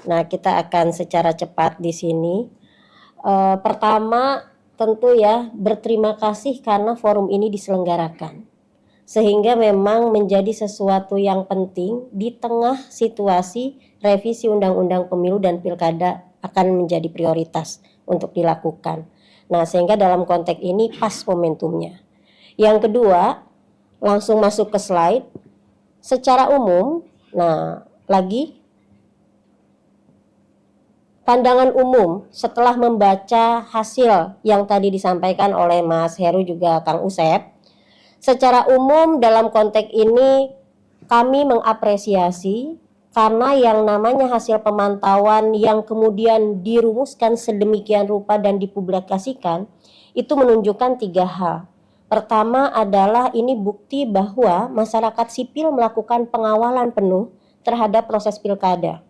Nah, kita akan secara cepat di sini. Pertama, tentu ya berterima kasih karena forum ini diselenggarakan. Sehingga memang menjadi sesuatu yang penting di tengah situasi revisi Undang-Undang Pemilu dan Pilkada akan menjadi prioritas untuk dilakukan. Nah, sehingga dalam konteks ini pas momentumnya. Yang kedua, langsung masuk ke slide. Secara umum, nah lagi pandangan umum setelah membaca hasil yang tadi disampaikan oleh Mas Heru juga Kang Usep. Secara umum dalam konteks ini kami mengapresiasi karena yang namanya hasil pemantauan yang kemudian dirumuskan sedemikian rupa dan dipublikasikan itu menunjukkan 3 hal. Pertama adalah ini bukti bahwa masyarakat sipil melakukan pengawalan penuh terhadap proses pilkada.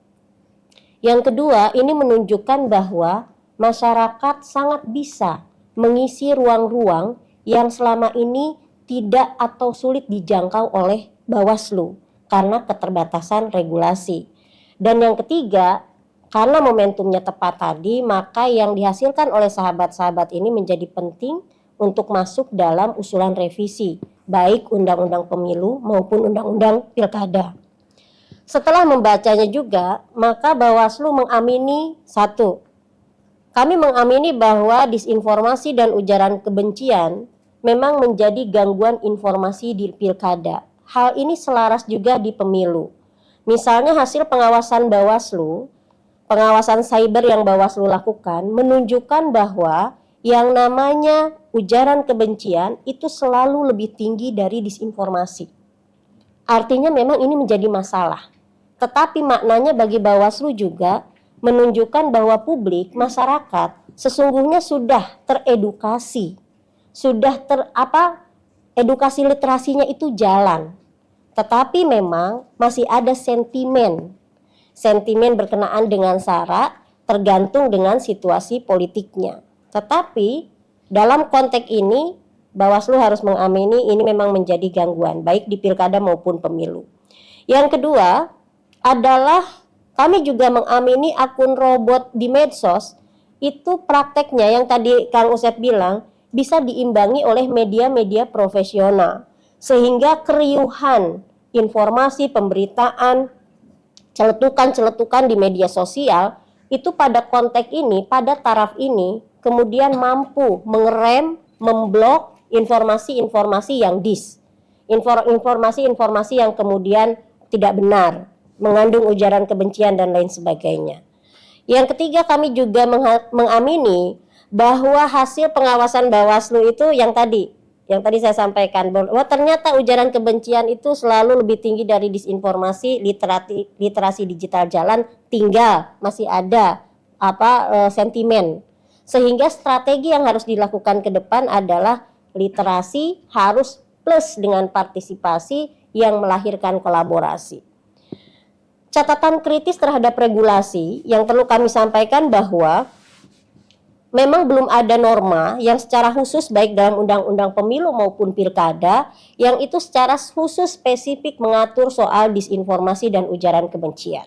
Yang kedua, ini menunjukkan bahwa masyarakat sangat bisa mengisi ruang-ruang yang selama ini tidak atau sulit dijangkau oleh Bawaslu karena keterbatasan regulasi. Dan yang ketiga, karena momentumnya tepat tadi, maka yang dihasilkan oleh sahabat-sahabat ini menjadi penting untuk masuk dalam usulan revisi, baik Undang-Undang Pemilu maupun Undang-Undang Pilkada. Setelah membacanya juga, maka Bawaslu mengamini satu, kami mengamini bahwa disinformasi dan ujaran kebencian memang menjadi gangguan informasi di pilkada. Hal ini selaras juga di pemilu. Misalnya hasil pengawasan Bawaslu, pengawasan cyber yang Bawaslu lakukan menunjukkan bahwa yang namanya ujaran kebencian itu selalu lebih tinggi dari disinformasi. Artinya memang ini menjadi masalah. Tetapi maknanya bagi Bawaslu juga menunjukkan bahwa publik, masyarakat sesungguhnya sudah teredukasi, sudah edukasi literasinya itu jalan. Tetapi memang masih ada sentimen berkenaan dengan SARA tergantung dengan situasi politiknya. Tetapi dalam konteks ini Bawaslu harus mengamini ini memang menjadi gangguan baik di pilkada maupun pemilu. Yang kedua adalah kami juga mengamini akun robot di medsos itu prakteknya yang tadi Kang Usep bilang bisa diimbangi oleh media-media profesional sehingga keriuhan informasi pemberitaan celetukan-celetukan di media sosial itu pada konteks ini, pada taraf ini kemudian mampu mengerem, memblok informasi-informasi yang informasi-informasi yang kemudian tidak benar, mengandung ujaran kebencian dan lain sebagainya. Yang ketiga, kami juga mengamini bahwa hasil pengawasan Bawaslu itu yang tadi saya sampaikan bahwa ternyata ujaran kebencian itu selalu lebih tinggi dari disinformasi, literasi digital jalan, tinggal masih ada sentimen. Sehingga strategi yang harus dilakukan ke depan adalah literasi harus plus dengan partisipasi yang melahirkan kolaborasi. Catatan kritis terhadap regulasi yang perlu kami sampaikan bahwa memang belum ada norma yang secara khusus baik dalam Undang-Undang Pemilu maupun Pilkada yang itu secara khusus spesifik mengatur soal disinformasi dan ujaran kebencian.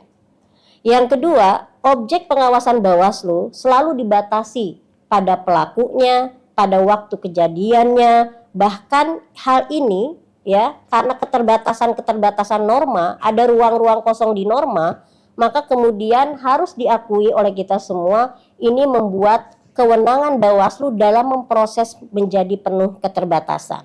Yang kedua, objek pengawasan Bawaslu selalu dibatasi pada pelakunya, pada waktu kejadiannya, bahkan hal ini ya karena keterbatasan norma, ada ruang-ruang kosong di norma, maka kemudian harus diakui oleh kita semua ini membuat kewenangan Bawaslu dalam memproses menjadi penuh keterbatasan.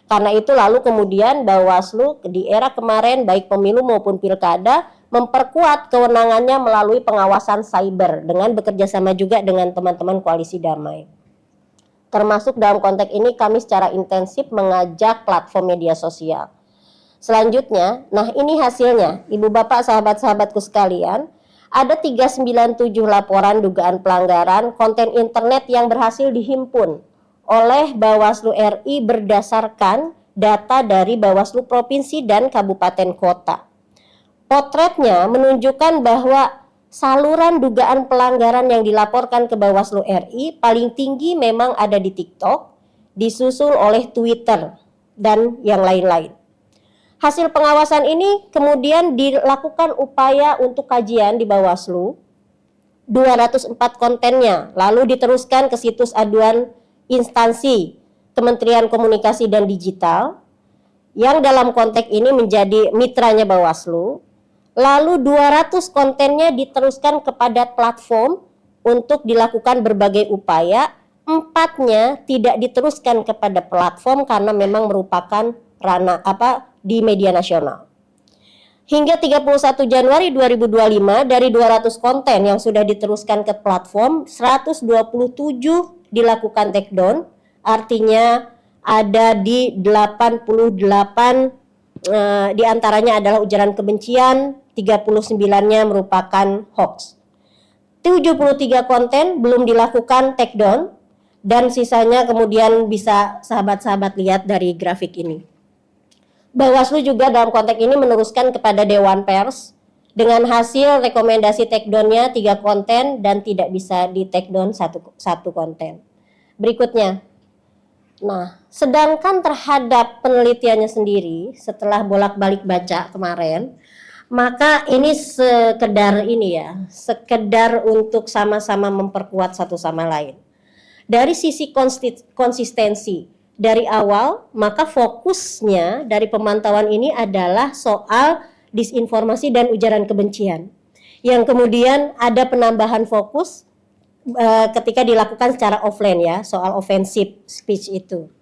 Karena itu lalu kemudian Bawaslu di era kemarin baik pemilu maupun pilkada memperkuat kewenangannya melalui pengawasan cyber dengan bekerja sama juga dengan teman-teman Koalisi Damai. Termasuk dalam konteks ini kami secara intensif mengajak platform media sosial. Selanjutnya, nah ini hasilnya, Ibu Bapak sahabat-sahabatku sekalian, ada 397 laporan dugaan pelanggaran konten internet yang berhasil dihimpun oleh Bawaslu RI berdasarkan data dari Bawaslu Provinsi dan Kabupaten Kota. Potretnya menunjukkan bahwa saluran dugaan pelanggaran yang dilaporkan ke Bawaslu RI paling tinggi memang ada di TikTok, disusul oleh Twitter dan yang lain-lain. Hasil pengawasan ini kemudian dilakukan upaya untuk kajian di Bawaslu, 204 kontennya, lalu diteruskan ke situs aduan instansi Kementerian Komunikasi dan Digital, yang dalam konteks ini menjadi mitranya Bawaslu, lalu 200 kontennya diteruskan kepada platform untuk dilakukan berbagai upaya, 4-nya tidak diteruskan kepada platform karena memang merupakan ranah di media nasional. Hingga 31 Januari 2025 dari 200 konten yang sudah diteruskan ke platform, 127 dilakukan take down, artinya ada di 88 diantaranya adalah ujaran kebencian, 39-nya merupakan hoax. 73 konten belum dilakukan take down, dan sisanya kemudian bisa sahabat-sahabat lihat dari grafik ini. Bawaslu juga dalam konteks ini meneruskan kepada Dewan Pers dengan hasil rekomendasi take down-nya 3 konten dan tidak bisa di take down satu konten. Berikutnya. Nah, sedangkan terhadap penelitiannya sendiri setelah bolak-balik baca kemarin, maka ini sekedar untuk sama-sama memperkuat satu sama lain. Dari sisi konsistensi dari awal, maka fokusnya dari pemantauan ini adalah soal disinformasi dan ujaran kebencian. Yang kemudian ada penambahan fokus ketika dilakukan secara offline ya, soal offensive speech itu.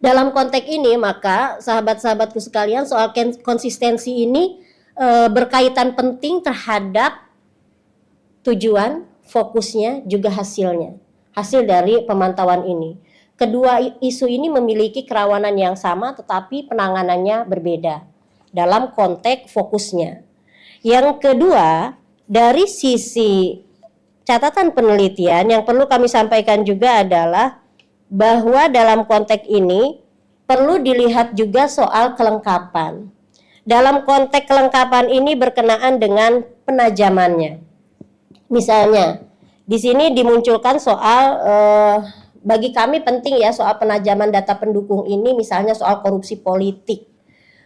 Dalam konteks ini, maka sahabat-sahabatku sekalian, soal konsistensi ini berkaitan penting terhadap tujuan, fokusnya, juga hasilnya. Hasil dari pemantauan ini. Kedua isu ini memiliki kerawanan yang sama tetapi penanganannya berbeda dalam konteks fokusnya. Yang kedua, dari sisi catatan penelitian yang perlu kami sampaikan juga adalah bahwa dalam konteks ini perlu dilihat juga soal kelengkapan. Dalam konteks kelengkapan ini berkenaan dengan penajamannya. Misalnya, di sini dimunculkan soal bagi kami penting ya soal penajaman data pendukung ini, misalnya soal korupsi politik.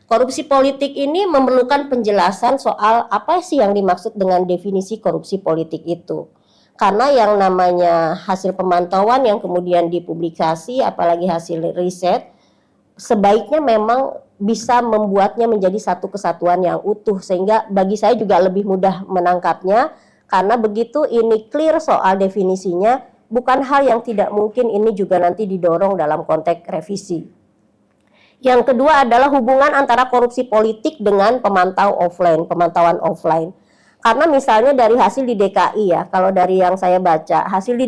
Korupsi politik ini memerlukan penjelasan soal apa sih yang dimaksud dengan definisi korupsi politik itu. Karena yang namanya hasil pemantauan yang kemudian dipublikasi, apalagi hasil riset, sebaiknya memang bisa membuatnya menjadi satu kesatuan yang utuh, sehingga bagi saya juga lebih mudah menangkapnya, karena begitu ini clear soal definisinya, bukan hal yang tidak mungkin ini juga nanti didorong dalam konteks revisi. Yang kedua adalah hubungan antara korupsi politik dengan pemantauan offline. Karena misalnya dari hasil di DKI ya, kalau dari yang saya baca, hasil di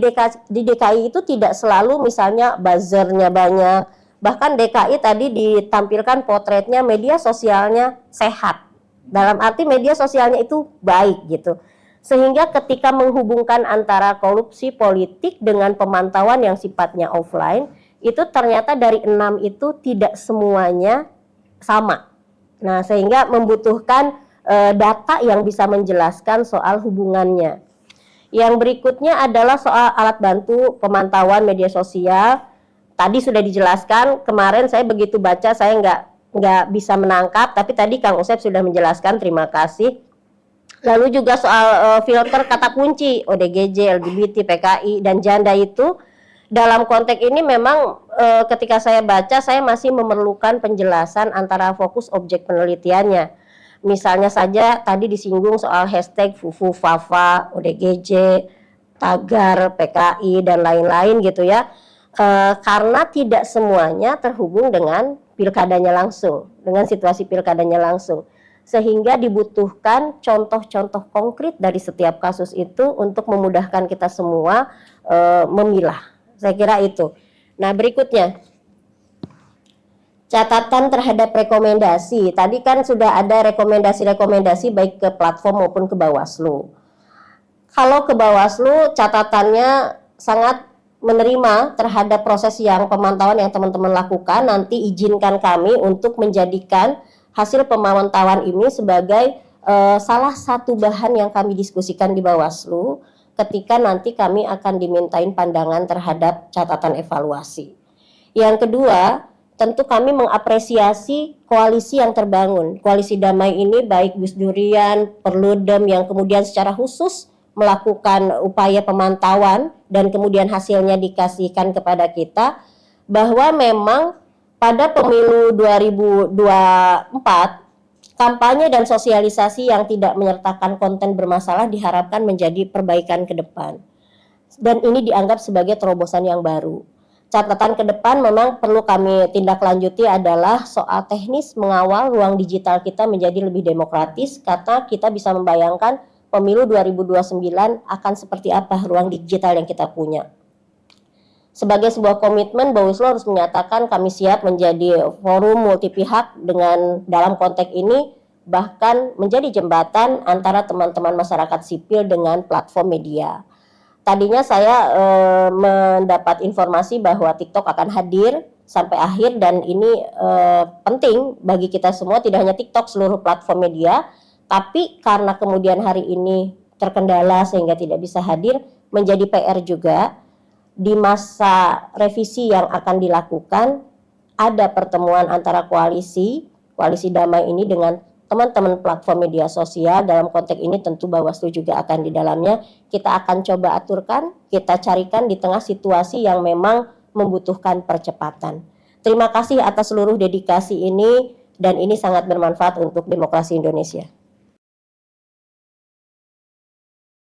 DKI itu tidak selalu misalnya buzzernya banyak. Bahkan DKI tadi ditampilkan potretnya media sosialnya sehat. Dalam arti media sosialnya itu baik gitu. Sehingga ketika menghubungkan antara korupsi politik dengan pemantauan yang sifatnya offline, itu ternyata dari 6 itu tidak semuanya sama. Nah, sehingga membutuhkan data yang bisa menjelaskan soal hubungannya. Yang berikutnya adalah soal alat bantu pemantauan media sosial. Tadi sudah dijelaskan, kemarin saya begitu baca saya nggak bisa menangkap, tapi tadi Kang Usep sudah menjelaskan, terima kasih. Lalu juga soal filter kata kunci ODGJ, LGBT, PKI, dan janda itu dalam konteks ini memang ketika saya baca saya masih memerlukan penjelasan antara fokus objek penelitiannya. Misalnya saja tadi disinggung soal hashtag Fufu, Fafa, ODGJ, tagar, PKI, dan lain-lain gitu ya. Karena tidak semuanya terhubung dengan pilkadanya langsung, dengan situasi pilkadanya langsung. Sehingga dibutuhkan contoh-contoh konkret dari setiap kasus itu untuk memudahkan kita semua memilah. Saya kira itu. Nah, berikutnya catatan terhadap rekomendasi. Tadi kan sudah ada rekomendasi-rekomendasi baik ke platform maupun ke Bawaslu. Kalau ke Bawaslu catatannya sangat menerima terhadap proses yang pemantauan yang teman-teman lakukan. Nanti izinkan kami untuk menjadikan hasil pemantauan ini sebagai salah satu bahan yang kami diskusikan di Bawaslu ketika nanti kami akan dimintain pandangan terhadap catatan evaluasi. Yang kedua, tentu kami mengapresiasi koalisi yang terbangun. Koalisi damai ini baik Gus Durian, Perludem yang kemudian secara khusus melakukan upaya pemantauan dan kemudian hasilnya dikasihkan kepada kita, bahwa memang pada pemilu 2024 kampanye dan sosialisasi yang tidak menyertakan konten bermasalah diharapkan menjadi perbaikan ke depan. Dan ini dianggap sebagai terobosan yang baru. Catatan ke depan memang perlu kami tindak lanjuti adalah soal teknis mengawal ruang digital kita menjadi lebih demokratis, karena kita bisa membayangkan pemilu 2029 akan seperti apa ruang digital yang kita punya. Sebagai sebuah komitmen, Bawaslu harus menyatakan kami siap menjadi forum multi pihak dengan dalam konteks ini, bahkan menjadi jembatan antara teman-teman masyarakat sipil dengan platform media. Tadinya saya mendapat informasi bahwa TikTok akan hadir sampai akhir, dan ini penting bagi kita semua, tidak hanya TikTok, seluruh platform media. Tapi karena kemudian hari ini terkendala sehingga tidak bisa hadir, menjadi PR juga di masa revisi yang akan dilakukan, ada pertemuan antara koalisi damai ini dengan teman-teman platform media sosial. Dalam konteks ini tentu Bawaslu juga akan di dalamnya. Kita akan coba aturkan, kita carikan di tengah situasi yang memang membutuhkan percepatan. Terima kasih atas seluruh dedikasi ini, dan ini sangat bermanfaat untuk demokrasi Indonesia.